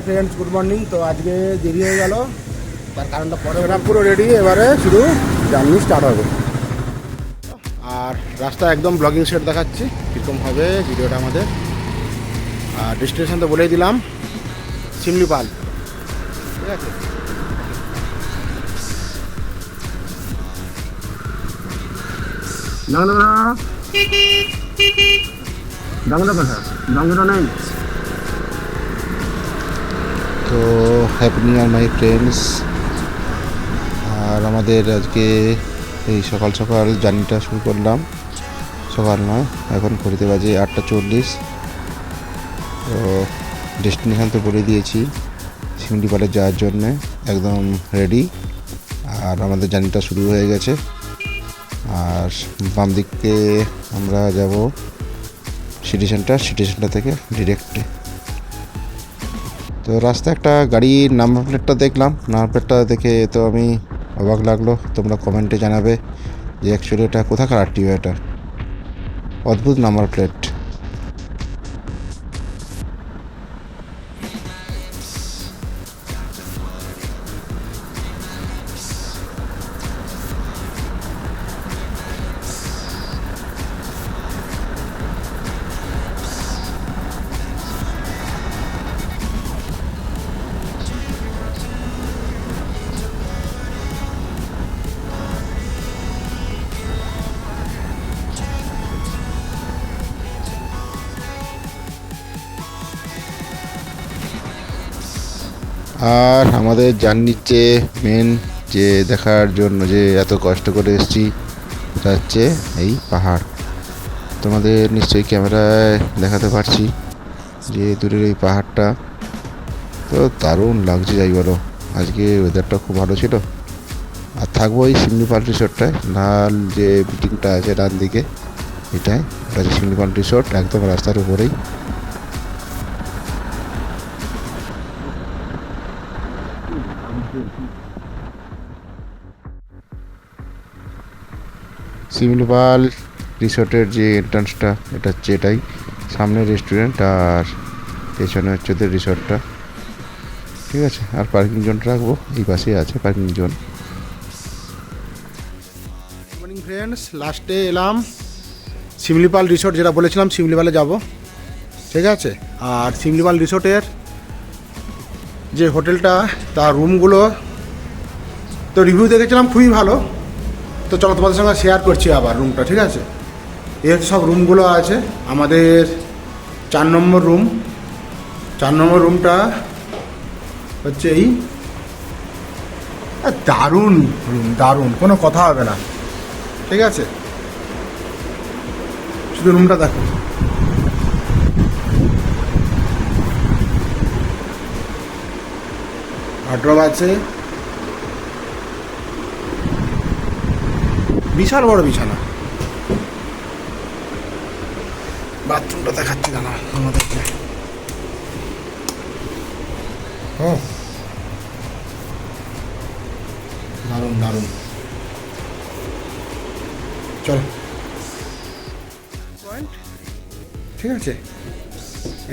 Hi friends, good morning. তো আজকে দেরি হয়ে গেল, তার কারণটা পরে পুরো রেডি, এবারে শুধু জার্নি স্টার্ট হবে। আর রাস্তা একদম ব্লগিং সেট দেখাচ্ছি কীরকম হবে ভিডিওটা আমাদের। আর ডেস্টিনেশন তো বলেই দিলাম, শিমলিপাল। ঠিক আছে, নেই। তো happy new year my friends. আর আমাদের আজকে এই সকাল সকাল জার্নিটা শুরু করলাম। সকাল নয়, এখন ঘড়িতে বাজে 8:40। তো ডেস্টিনেশান তো বলে দিয়েছি, শিমলিপালে যাওয়ার জন্যে একদম রেডি। আর আমাদের জার্নিটা শুরু হয়ে গেছে। আর বাম দিকে আমরা যাব সিটি সেন্টার থেকে ডিরেক্টে। তো রাস্তায় একটা গাড়ির নাম্বার প্লেটটা দেখলাম, নাম্বার প্লেটটা দেখে তো আমি অবাক লাগলো। তোমরা কমেন্টে জানাবে যে অ্যাকচুয়ালি এটা কোথাকার আরটিও, এটা অদ্ভুত নাম্বার প্লেট। আর আমাদের জার্নির যে মেন যে দেখার জন্য যে এত কষ্ট করে এসেছি, এটা হচ্ছে এই পাহাড়। তোমাদের নিশ্চয়ই ক্যামেরায় দেখাতে পারছি যে দূরের এই পাহাড়টা। তো দারুণ লাগছে, যাই বলো। আজকে ওয়েদারটা খুব ভালো ছিল। আর থাকবো এই শিমলিপাল রিসোর্টটায়, লাল যে বিল্ডিংটা আছে ডান দিকে, এটাই ওটা হচ্ছে শিমলিপাল রিসোর্ট, একদম রাস্তার উপরেই। শিমলিপাল রিসোর্টের যে এন্ট্রান্সটা, এটা হচ্ছে এটাই। সামনে রেস্টুরেন্ট আর পেছনে হচ্ছে ওদের রিসোর্টটা। ঠিক আছে, আর পার্কিং জোনটা রাখবো এই পাশেই আছে parking zone. Good morning friends, লাস্টে এলাম শিমলিপাল রিসোর্ট, যেটা বলেছিলাম শিমলিপালে যাব। ঠিক আছে, আর শিমলিপাল রিসোর্টের যে হোটেলটা, তার রুমগুলো তো রিভিউ দেখেছিলাম, খুবই ভালো। তো চলো তোমাদের সঙ্গে শেয়ার করছি আবার রুমটা। ঠিক আছে, এর সব রুমগুলো আছে। আমাদের 4 নম্বর রুম। 4 নম্বর রুমটা হচ্ছে এই, দারুণ রুম, দারুণ, কোনো কথা হবে না। ঠিক আছে, শুধু রুমটা দেখো। ওয়ার্ড্রব আছে, বিশাল বড় বিছানা। বাথরুমটা দেখাচ্ছি দাঁড়া আমাদেরকে। দারুণ দারুণ। চলো, পয়েন্ট। ঠিক আছে,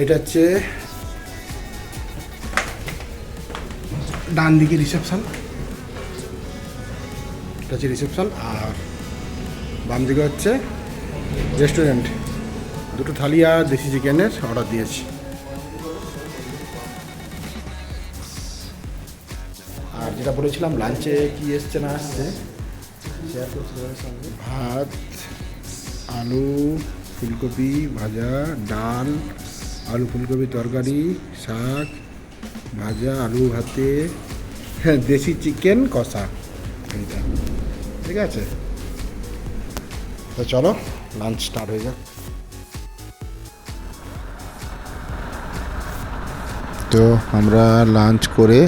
এটা হচ্ছে ডান দিকে রিসেপশন, এটা হচ্ছে রিসেপশন। আর বাম দিকে হচ্ছে রেস্টুরেন্ট। 2টো থালি আর দেশি চিকেনের অর্ডার দিয়েছি। আর যেটা বলেছিলাম লাঞ্চে কি এসছে না আসছে শেয়ার করছি তোমাদের সঙ্গে। ভাত, আলু ফুলকপি ভাজা, ডাল, আলু ফুলকপি তরকারি, শাক ভাজা, আলু ভাতে, হ্যাঁ, দেশি চিকেন কষা, এইটা। ঠিক আছে, তো চলো লাঞ্চ স্টার্ট হয়ে যাক। তো আমরা লাঞ্চ করে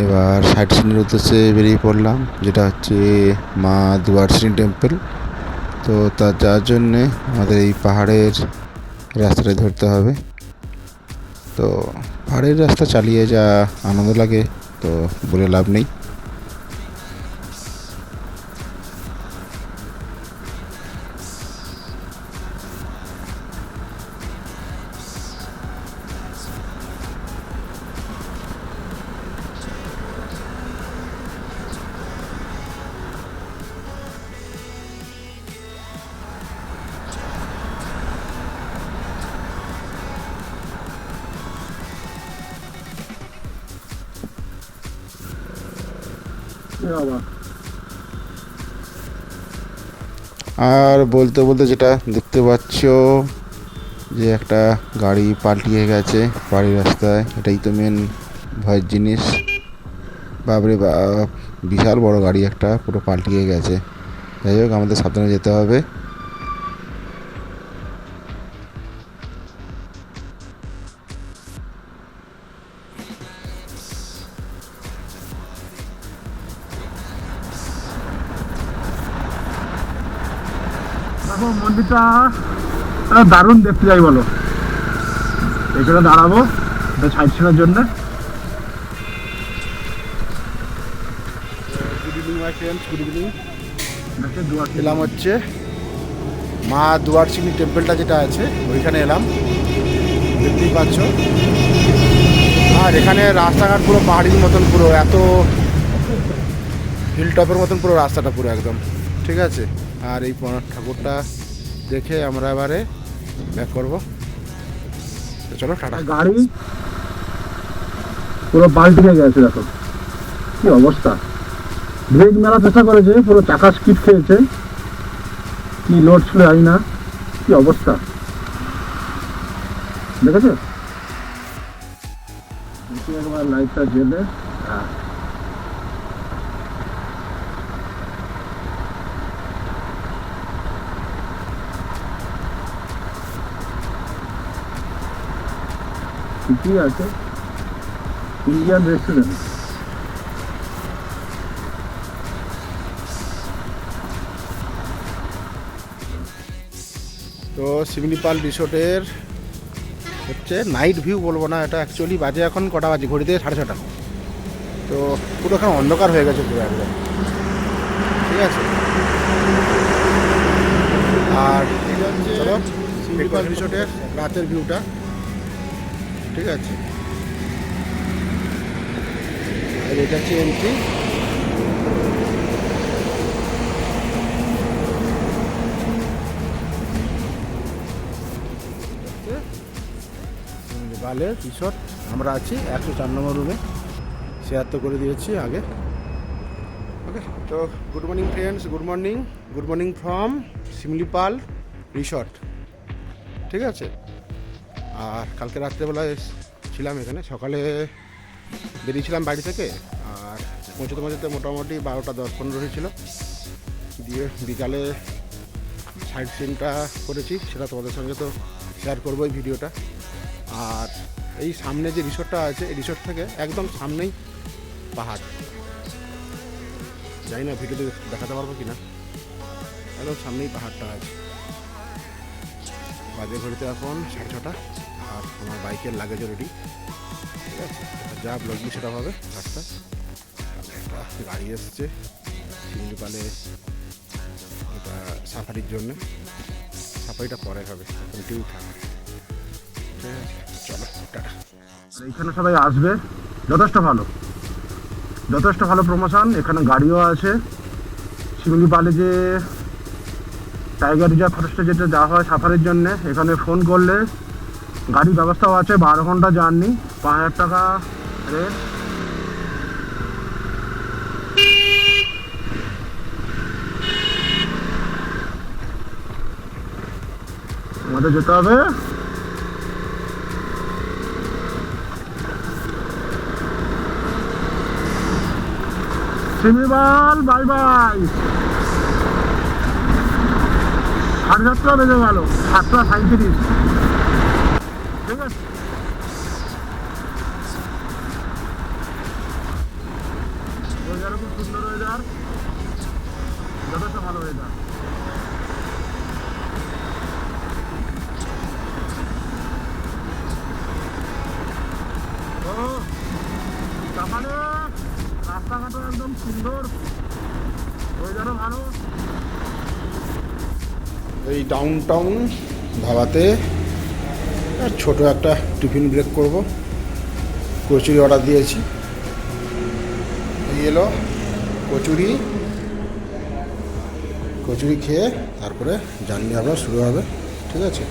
এবার সাইট সিনের উদ্দেশ্যে বেরিয়ে পড়লাম, যেটা হচ্ছে মা দুয়ারসিনী টেম্পল। তো তা যার জন্যে আমাদের এই পাহাড়ের রাস্তাটা ধরতে হবে। তো পাহাড়ের রাস্তা চালিয়ে যা আনন্দ লাগে তো বলে লাভ নেই। আর বলতে বলতে যেটা দেখতে পাচ্ছ যে একটা গাড়ি পাল্টিয়ে গেছে বাড়ির রাস্তায়, এটাই তো মেন ভয়ের জিনিস। বাপরে বাপ, বিশাল বড় গাড়ি একটা পুরো পাল্টিয়ে গেছে। যাই হোক, আমাদের সাবধানে যেতে হবে। দেখো মন্দিরটা দারুণ দেখতে যাই বলো। এখানে দাঁড়াবো সাইড সিনের জন্য। Good evening my friends, good evening. এলাম হচ্ছে মা দুয়ারচিনি টেম্পলটা যেটা আছে ওইখানে এলাম, দেখতেই পাচ্ছ। আর এখানে রাস্তাঘাট পুরো পাহাড়ির মতন, পুরো এত হিল টপের মতন পুরো রাস্তাটা পুরো একদম ঠিক আছে। আর এই ঠাকুরটা দেখে আমরা এবারে ব্যাক করবো। তো চলো টাটা। গাড়ি পুরো পাল্টে গেছে, দেখো কি অবস্থা। ব্রেক মেলার চেষ্টা করেছে, পুরো চাকা স্কিড খেয়েছে, কি লোড ছিল জানি না, কি অবস্থা দেখেছো। একবার লাইটটা জেলে ঠিকই আছে। Indian restaurant. তো শিমলিপাল রিসোর্টের হচ্ছে নাইট ভিউ বলবো না, এটা অ্যাকচুয়ালি বাজে এখন কটা বাজে, ঘড়িতে 6:30। তো পুরো এখন অন্ধকার হয়ে গেছে পুরো একদম ঠিক আছে। আর চলো শিমলিপাল রিসোর্টের রাতের ভিউটা ঠিক আছে। আর এটা হচ্ছে এন্ট্রি। শিমলিপালের রিসোর্ট, আমরা আছি 104 নম্বর রুমে, শেয়ার তো করে দিয়েছি আগে। ওকে, তো good morning friends, good morning from Similipal resort ঠিক আছে। আর কালকে রাত্রেবেলায় ছিলাম এখানে, সকালে বেরিয়েছিলাম বাড়ি থেকে, আর পৌঁছতে মোটামুটি 12টা 10-15 হয়েছিল। দিয়ে বিকালে সাইড সিনটা করেছি, সেটা তোমাদের সঙ্গে তো শেয়ার করবো এই ভিডিওটা। আর এই সামনে যে রিসোর্টটা আছে, এই রিসোর্ট থেকে একদম সামনেই পাহাড়। জানি না ভিডিওতে দেখাতে পারবো কি না, একদম সামনেই পাহাড়টা আছে। বাজে ঘড়িতে এখন 6:30, আর আমার বাইকের লাগেজও রেডি ঠিক আছে। যা ব্লগি সেটা হবে রাস্তা। একটা গাড়ি এসছে শিমলিপালে, এটা সাফারির জন্যে। সাফারিটা পরে হবে, এখন টিউ থাকে ঠিক আছে। চলো টাটা। এখানে সবাই আসবে, যথেষ্ট ভালো প্রমোশন। এখানে গাড়িও আছে। শিমলিপালে যে টাইগার রিজার্ভ ফরেস্টে যেটা যাওয়া হয় সাফারির জন্য, এখানে ফোন করলে গাড়ি ব্যবস্থাও আছে। 12 ঘন্টা জার্নি, 5,000 টাকা রেট। আমাদের যেতে হবে শিমলিপাল। Bye bye. 7:30 বেজে গেল, 7:37 ঠিক আছে। ওয়েদার খুব সুন্দর, ওয়েদার যথেষ্ট ভালো ওয়েদার। জাপানে রাস্তাঘাটও একদম সুন্দর, ওয়েদারও ভালো। এই ডাউন ধাবাতে ছোট একটা টিফিন ব্রেক করব। কচুরি অর্ডার দিয়েছি, এই এলো কচুরি খেয়ে তারপরে জার্নি আবার শুরু হবে ঠিক আছে।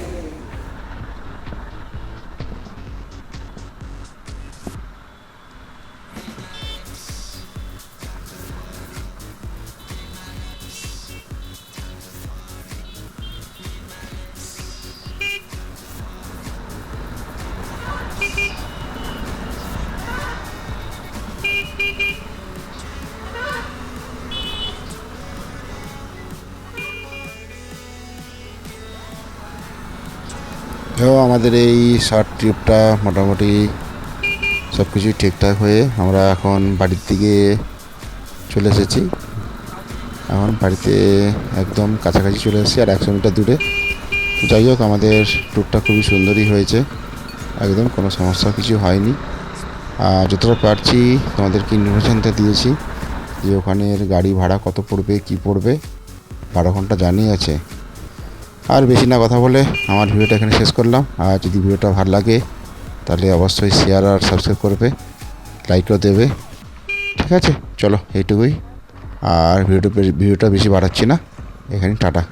তো আমাদের এই শর্ট ট্রিপটা মোটামুটি সব কিছুই ঠিকঠাক হয়ে আমরা এখন বাড়ির দিকে চলে এসেছি। এখন বাড়িতে একদম কাছাকাছি চলে এসেছি, আর 100 মিটার দূরে। যাই হোক, আমাদের ট্যুরটা খুবই সুন্দরই হয়েছে, একদম কোনো সমস্যা কিছু হয়নি। আর যতটা পারছি তোমাদেরকে ইনফরমেশানটা দিয়েছি যে ওখানের গাড়ি ভাড়া কত পড়বে, কি পড়বে, 12 ঘন্টা জার্নি আছে। আর বেশি না কথা বলে আমার ভিডিওটা এখানে শেষ করলাম। আর যদি ভিডিওটা ভালো লাগে তাহলে অবশ্যই শেয়ার আর সাবস্ক্রাইব করবে, লাইকও দেবে। ঠিক আছে, চলো এইটুকুই। আর ভিডিওটা বেশি বাড়াচ্ছি না, এখানে টাটা।